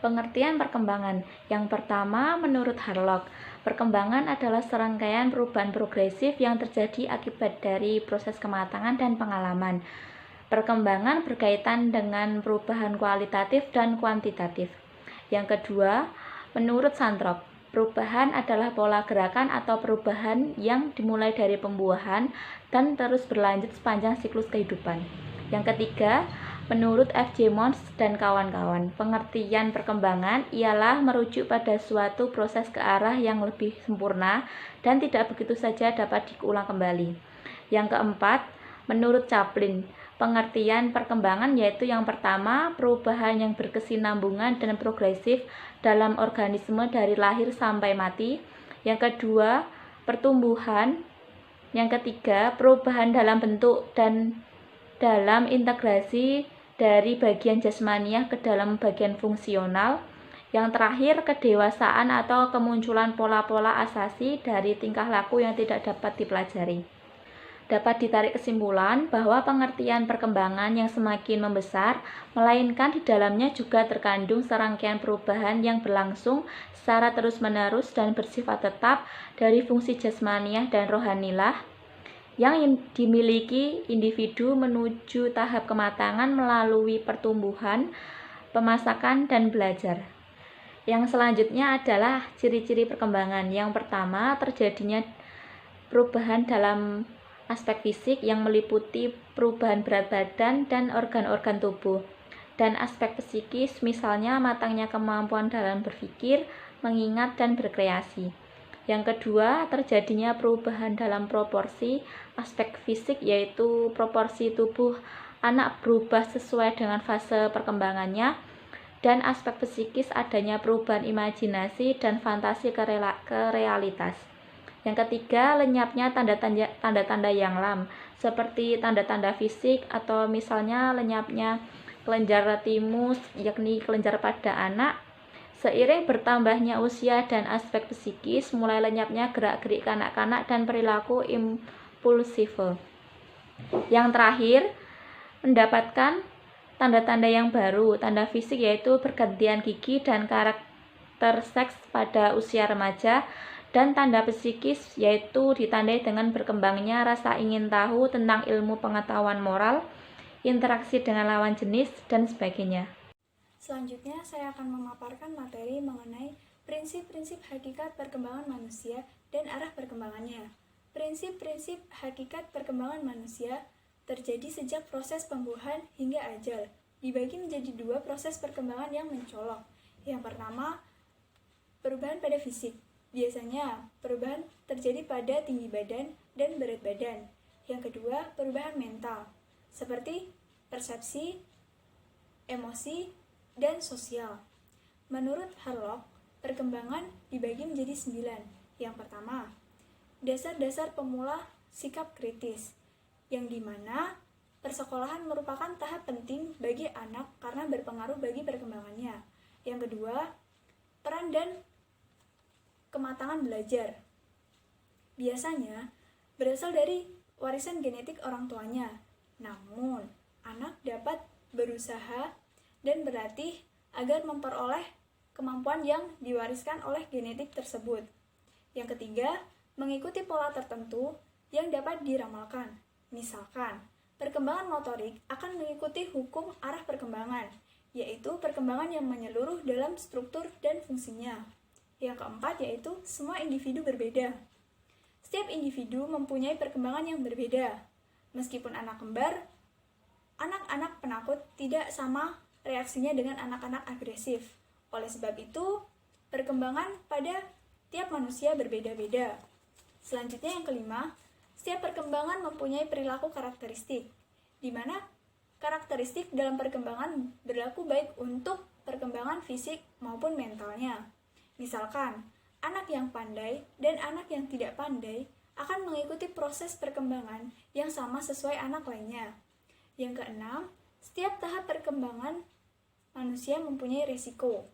Pengertian perkembangan. Yang pertama, menurut Harlock, perkembangan adalah serangkaian perubahan progresif yang terjadi akibat dari proses kematangan dan pengalaman. Perkembangan berkaitan dengan perubahan kualitatif dan kuantitatif. Yang kedua, menurut Santrop, perubahan adalah pola gerakan atau perubahan yang dimulai dari pembuahan dan terus berlanjut sepanjang siklus kehidupan. Yang ketiga, menurut F.J. Mons dan kawan-kawan, pengertian perkembangan ialah merujuk pada suatu proses ke arah yang lebih sempurna dan tidak begitu saja dapat diulang kembali. Yang keempat, menurut Chaplin, pengertian perkembangan yaitu yang pertama, perubahan yang berkesinambungan dan progresif dalam organisme dari lahir sampai mati. Yang kedua, pertumbuhan. Yang ketiga, perubahan dalam bentuk dan dalam integrasi dari bagian jasmaniah ke dalam bagian fungsional. Yang terakhir, kedewasaan atau kemunculan pola-pola asasi dari tingkah laku yang tidak dapat dipelajari. Dapat ditarik kesimpulan bahwa pengertian perkembangan yang semakin membesar, melainkan di dalamnya juga terkandung serangkaian perubahan yang berlangsung secara terus-menerus dan bersifat tetap dari fungsi jasmaniah dan rohanilah yang dimiliki individu menuju tahap kematangan melalui pertumbuhan, pemasakan, dan belajar. Yang selanjutnya adalah ciri-ciri perkembangan. Yang pertama, terjadinya perubahan dalam aspek fisik yang meliputi perubahan berat badan dan organ-organ tubuh, dan aspek psikis, misalnya matangnya kemampuan dalam berpikir, mengingat, dan berkreasi. Yang kedua, terjadinya perubahan dalam proporsi aspek fisik, yaitu proporsi tubuh anak berubah sesuai dengan fase perkembangannya, dan aspek psikis adanya perubahan imajinasi dan fantasi ke realitas. Yang ketiga, lenyapnya tanda-tanda yang lam, seperti tanda-tanda fisik atau misalnya lenyapnya kelenjar timus, yakni kelenjar pada anak. Seiring bertambahnya usia dan aspek psikis, mulai lenyapnya gerak-gerik kanak-kanak dan perilaku impulsif. Yang terakhir, mendapatkan tanda-tanda yang baru, tanda fisik yaitu pergantian gigi dan karakter seks pada usia remaja, dan tanda psikis yaitu ditandai dengan berkembangnya rasa ingin tahu tentang ilmu pengetahuan moral, interaksi dengan lawan jenis, dan sebagainya. Selanjutnya, saya akan memaparkan materi mengenai prinsip-prinsip hakikat perkembangan manusia dan arah perkembangannya. Prinsip-prinsip hakikat perkembangan manusia terjadi sejak proses pembuahan hingga ajal. Dibagi menjadi dua proses perkembangan yang mencolok. Yang pertama, perubahan pada fisik. Biasanya, perubahan terjadi pada tinggi badan dan berat badan. Yang kedua, perubahan mental, seperti persepsi, emosi, dan sosial. Menurut Harlock, perkembangan dibagi menjadi 9. Yang pertama, dasar-dasar pemula sikap kritis, yang dimana persekolahan merupakan tahap penting bagi anak karena berpengaruh bagi perkembangannya. Yang kedua, peran dan kematangan belajar. Biasanya berasal dari warisan genetik orang tuanya. Namun, anak dapat berusaha dan berlatih agar memperoleh kemampuan yang diwariskan oleh genetik tersebut. Yang ketiga, mengikuti pola tertentu yang dapat diramalkan. Misalkan, perkembangan motorik akan mengikuti hukum arah perkembangan, yaitu perkembangan yang menyeluruh dalam struktur dan fungsinya. Yang keempat yaitu semua individu berbeda. Setiap individu mempunyai perkembangan yang berbeda. Meskipun anak kembar, anak-anak penakut tidak sama reaksinya dengan anak-anak agresif. Oleh sebab itu, perkembangan pada tiap manusia berbeda-beda. Selanjutnya yang kelima, setiap perkembangan mempunyai perilaku karakteristik, di mana karakteristik dalam perkembangan berlaku baik untuk perkembangan fisik maupun mentalnya. Misalkan, anak yang pandai dan anak yang tidak pandai akan mengikuti proses perkembangan yang sama sesuai anak lainnya. Yang keenam, setiap tahap perkembangan manusia mempunyai resiko.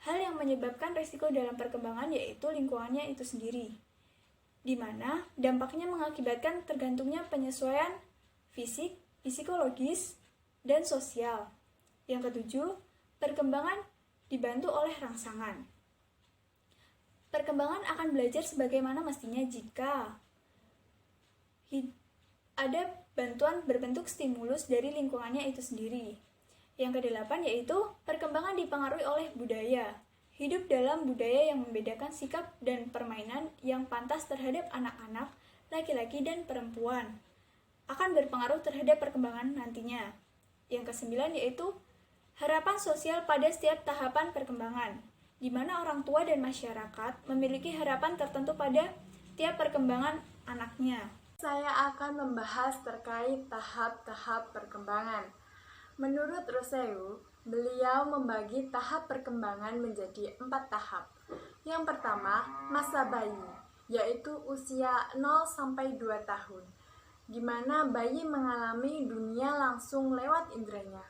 Hal yang menyebabkan resiko dalam perkembangan yaitu lingkungannya itu sendiri, di mana dampaknya mengakibatkan tergantungnya penyesuaian fisik, psikologis, dan sosial. Yang ketujuh, perkembangan dibantu oleh rangsangan. Perkembangan akan belajar sebagaimana mestinya jika ada bantuan berbentuk stimulus dari lingkungannya itu sendiri. Yang kedelapan yaitu perkembangan dipengaruhi oleh budaya. Hidup dalam budaya yang membedakan sikap dan permainan yang pantas terhadap anak-anak, laki-laki dan perempuan akan berpengaruh terhadap perkembangan nantinya. Yang kesembilan yaitu harapan sosial pada setiap tahapan perkembangan, di mana orang tua dan masyarakat memiliki harapan tertentu pada tiap perkembangan anaknya. Saya akan membahas terkait tahap-tahap perkembangan. Menurut Rousseau, beliau membagi tahap perkembangan menjadi 4 tahap. Yang pertama, masa bayi, yaitu usia 0-2 tahun, di mana bayi mengalami dunia langsung lewat inderanya.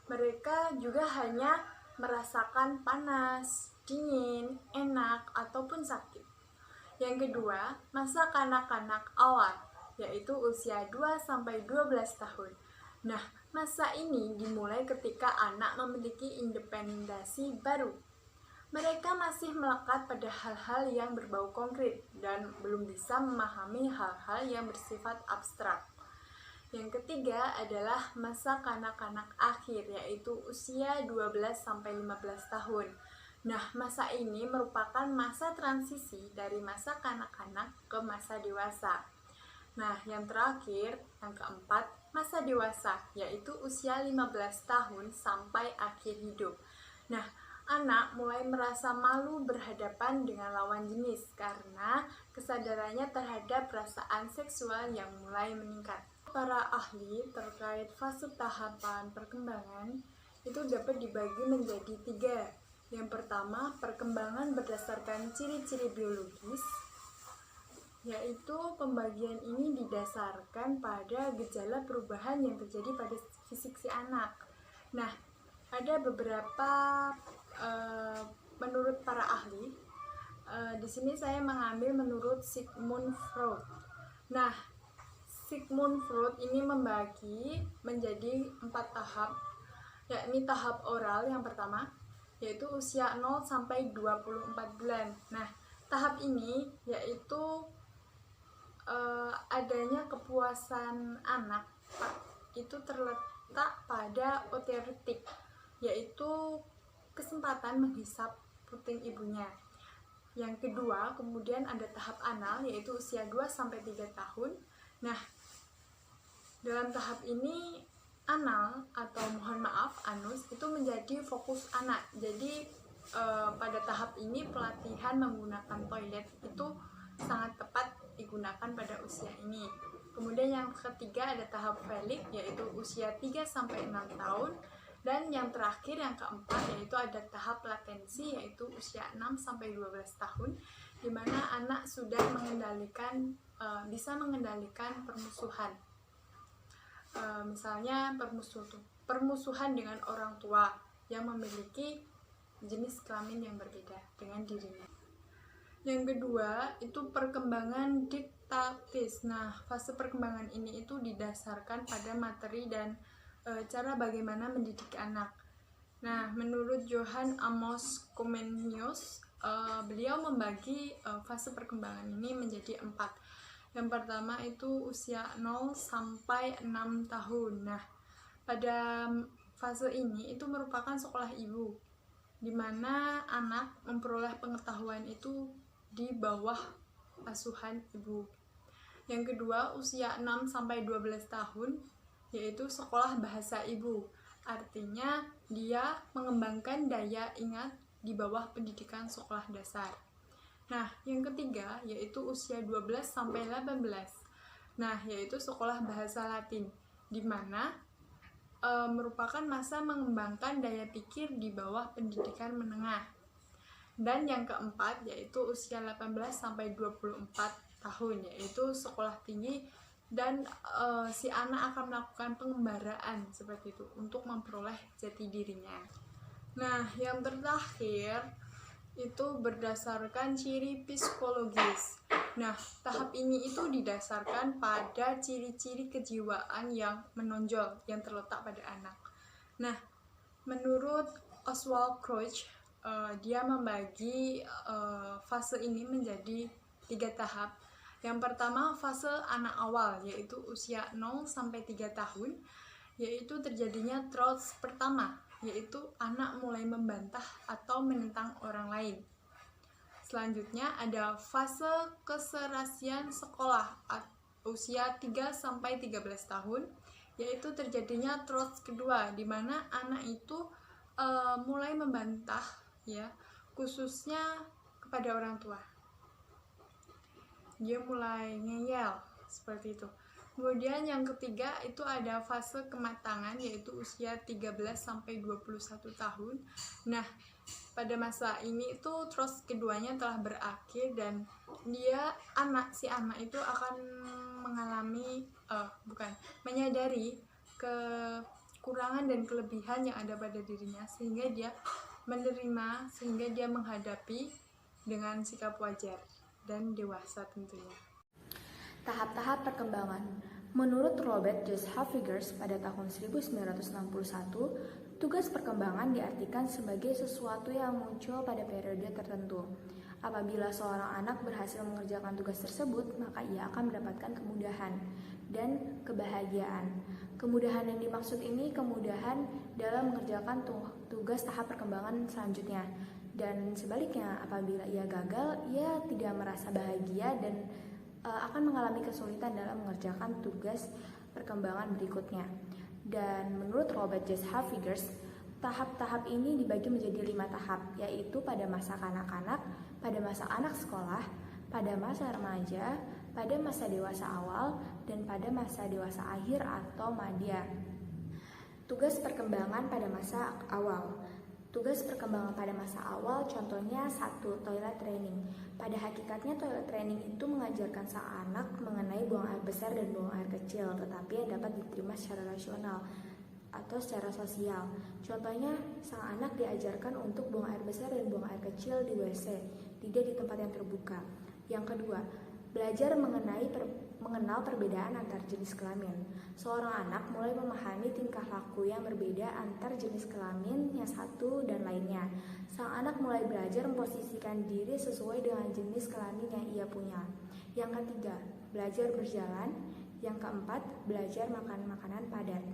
Mereka juga hanya merasakan panas, dingin, enak, ataupun sakit. Yang kedua, masa kanak-kanak awal, yaitu usia 2-12 tahun. Nah, masa ini dimulai ketika anak memiliki independensi baru. Mereka masih melekat pada hal-hal yang berbau konkret dan belum bisa memahami hal-hal yang bersifat abstrak. Yang ketiga adalah masa kanak-kanak akhir, yaitu usia 12-15 tahun. Nah, masa ini merupakan masa transisi dari masa kanak-kanak ke masa dewasa. Nah, yang terakhir, yang keempat, masa dewasa, yaitu usia 15 tahun sampai akhir hidup. Nah, anak mulai merasa malu berhadapan dengan lawan jenis karena kesadarannya terhadap perasaan seksual yang mulai meningkat. Para ahli terkait fase tahapan perkembangan itu dapat dibagi menjadi 3. Yang pertama, perkembangan berdasarkan ciri-ciri biologis, yaitu pembagian ini didasarkan pada gejala perubahan yang terjadi pada fisik si anak. Nah, ada beberapa menurut para ahli. Di sini saya mengambil menurut Sigmund Freud. Nah, Sigmund Freud ini membagi menjadi 4 tahap, yakni tahap oral yang pertama, yaitu usia 0-24 bulan. Nah, tahap ini yaitu adanya kepuasan anak itu terletak pada otoretik, yaitu kesempatan menghisap puting ibunya. Yang kedua, kemudian ada tahap anal, yaitu usia 2-3 tahun. Nah, dalam tahap ini anal atau mohon maaf anus itu menjadi fokus anak. Jadi pada tahap ini pelatihan menggunakan toilet itu sangat tepat digunakan pada usia ini. Kemudian yang ketiga ada tahap felik, yaitu usia 3-6 tahun. Dan yang terakhir yang keempat yaitu ada tahap latensi, yaitu usia 6-12 tahun, di mana anak sudah bisa mengendalikan permusuhan. Misalnya permusuhan dengan orang tua yang memiliki jenis kelamin yang berbeda dengan dirinya. Yang kedua itu perkembangan didaktis. Nah, fase perkembangan ini itu didasarkan pada materi dan cara bagaimana mendidik anak. Nah, menurut Johann Amos Comenius, beliau membagi fase perkembangan ini menjadi 4. Yang pertama itu usia 0-6 tahun. Nah, pada fase ini itu merupakan sekolah ibu, di mana anak memperoleh pengetahuan itu di bawah asuhan ibu. Yang kedua, usia 6-12 tahun, yaitu sekolah bahasa ibu. Artinya, dia mengembangkan daya ingat di bawah pendidikan sekolah dasar. Nah, yang ketiga, yaitu usia 12-18. Nah, yaitu sekolah bahasa Latin, di mana merupakan masa mengembangkan daya pikir di bawah pendidikan menengah. Dan yang keempat yaitu usia 18-24 tahun, yaitu sekolah tinggi, dan si anak akan melakukan pengembaraan seperti itu untuk memperoleh jati dirinya. Nah, yang terakhir itu berdasarkan ciri psikologis. Nah, tahap ini itu didasarkan pada ciri-ciri kejiwaan yang menonjol yang terletak pada anak. Nah, menurut Oswald Crouch, dia membagi fase ini menjadi 3 tahap. Yang pertama fase anak awal, yaitu usia 0 sampai 3 tahun, yaitu terjadinya throats pertama, yaitu anak mulai membantah atau menentang orang lain. Selanjutnya ada fase keserasian sekolah usia 3 sampai 13 tahun, yaitu terjadinya throats kedua, di mana anak itu mulai membantah, ya, khususnya kepada orang tua. Dia mulai ngeyel seperti itu. Kemudian yang ketiga itu ada fase kematangan, yaitu usia 13 sampai 21 tahun. Nah, pada masa ini itu throats keduanya telah berakhir dan si anak itu akan mengalami menyadari kekurangan dan kelebihan yang ada pada dirinya, sehingga dia menerima, sehingga dia menghadapi dengan sikap wajar dan dewasa tentunya. Tahap-tahap perkembangan. Menurut Robert Joseph Figures pada tahun 1961, tugas perkembangan diartikan sebagai sesuatu yang muncul pada periode tertentu. Apabila seorang anak berhasil mengerjakan tugas tersebut, maka ia akan mendapatkan kemudahan dan kebahagiaan. Kemudahan yang dimaksud ini kemudahan dalam mengerjakan tugas tahap perkembangan selanjutnya. Dan sebaliknya, apabila ia gagal, ia tidak merasa bahagia dan akan mengalami kesulitan dalam mengerjakan tugas perkembangan berikutnya. Dan menurut Robert Joseph Figures, tahap-tahap ini dibagi menjadi 5 tahap, yaitu pada masa kanak-kanak, pada masa anak sekolah, pada masa remaja, pada masa dewasa awal, dan pada masa dewasa akhir atau madya. Tugas perkembangan pada masa awal. Tugas perkembangan pada masa awal contohnya 1. Toilet training. Pada hakikatnya toilet training itu mengajarkan sang anak mengenai buang air besar dan buang air kecil, tetapi yang dapat diterima secara rasional atau secara sosial. Contohnya, sang anak diajarkan untuk buang air besar dan buang air kecil di WC, tidak di tempat yang terbuka. Yang kedua, belajar mengenal perbedaan antar jenis kelamin. Seorang anak mulai memahami tingkah laku yang berbeda antar jenis kelamin yang satu dan lainnya. Sang anak mulai belajar memposisikan diri sesuai dengan jenis kelamin yang ia punya. Yang ketiga, belajar berjalan. Yang keempat, belajar makan makanan padat.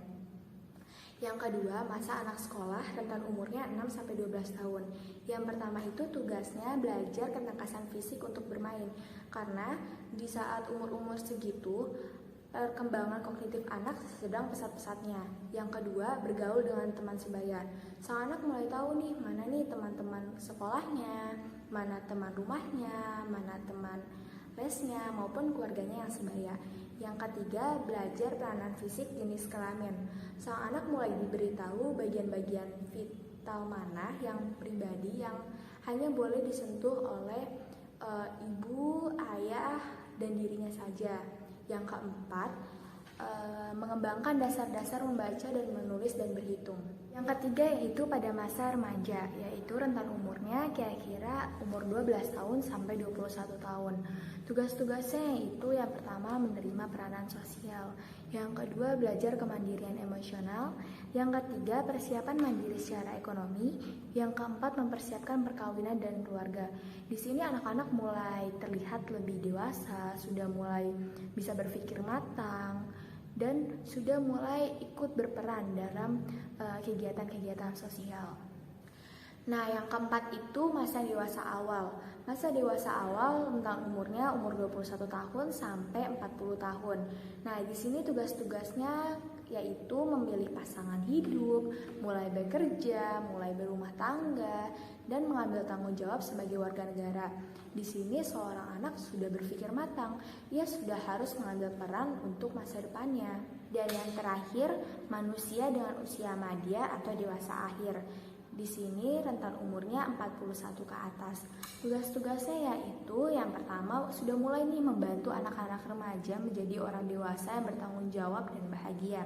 Yang kedua, masa anak sekolah, rentan umurnya 6-12 tahun. Yang pertama itu tugasnya belajar ketangkasan fisik untuk bermain. Karena di saat umur-umur segitu, perkembangan kognitif anak sedang pesat-pesatnya. Yang kedua, bergaul dengan teman sebaya. Sang anak mulai tahu nih, mana nih teman-teman sekolahnya, mana teman rumahnya, mana teman lesnya, maupun keluarganya yang sebaya. Yang ketiga, belajar peranan fisik jenis kelamin. Sang anak mulai diberitahu bagian-bagian vital mana yang pribadi yang hanya boleh disentuh oleh ibu, ayah, dan dirinya saja. Yang keempat, mengembangkan dasar-dasar membaca dan menulis dan berhitung. Yang ketiga yaitu pada masa remaja, yaitu rentan umurnya kira-kira umur 12 tahun sampai 21 tahun. Tugas-tugasnya yaitu yang pertama menerima peranan sosial, yang kedua belajar kemandirian emosional, yang ketiga persiapan mandiri secara ekonomi, yang keempat mempersiapkan perkawinan dan keluarga. Di sini anak-anak mulai terlihat lebih dewasa, sudah mulai bisa berpikir matang, dan sudah mulai ikut berperan dalam kegiatan-kegiatan sosial. Nah, yang keempat itu masa dewasa awal. Masa dewasa awal tentang umurnya umur 21 tahun sampai 40 tahun. Nah, di sini tugas-tugasnya yaitu memilih pasangan hidup, mulai bekerja, mulai berumah tangga, dan mengambil tanggung jawab sebagai warga negara. Di sini seorang anak sudah berpikir matang, ia sudah harus mengambil peran untuk masa depannya. Dan yang terakhir, manusia dengan usia madya atau dewasa akhir. Di sini rentan umurnya 41 ke atas. Tugas-tugasnya yaitu yang pertama sudah mulai nih membantu anak-anak remaja menjadi orang dewasa yang bertanggung jawab dan bahagia.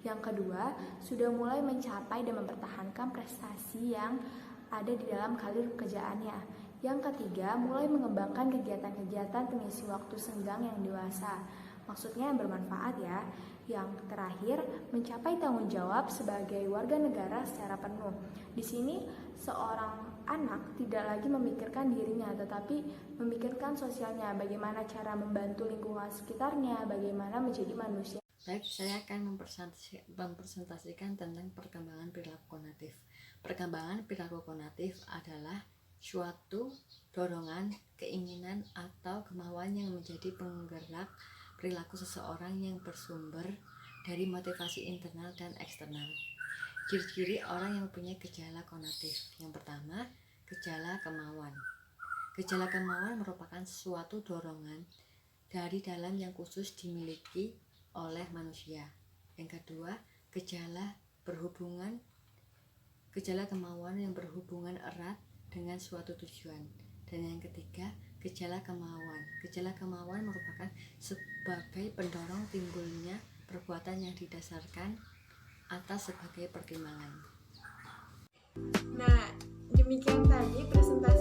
Yang kedua, sudah mulai mencapai dan mempertahankan prestasi yang ada di dalam karir pekerjaannya. Yang ketiga, mulai mengembangkan kegiatan-kegiatan pengisi waktu senggang yang dewasa. maksudnya yang bermanfaat ya. Yang terakhir, mencapai tanggung jawab sebagai warga negara secara penuh. Di sini, seorang anak tidak lagi memikirkan dirinya, tetapi memikirkan sosialnya, bagaimana cara membantu lingkungan sekitarnya, bagaimana menjadi manusia. Baik, saya akan mempresentasikan tentang perkembangan perilaku konatif. Perkembangan perilaku konatif adalah suatu dorongan, keinginan, atau kemauan yang menjadi penggerak perilaku seseorang yang bersumber dari motivasi internal dan eksternal. Ciri-ciri orang yang punya gejala konatif. Yang pertama, gejala kemauan. Gejala kemauan merupakan suatu dorongan dari dalam yang khusus dimiliki oleh manusia. Yang kedua, gejala kemauan yang berhubungan erat dengan suatu tujuan. Dan yang ketiga, gejala kemauan. Gejala kemauan merupakan sebagai pendorong timbulnya perbuatan yang didasarkan atas sebagai pertimbangan. Nah, demikian tadi presentasi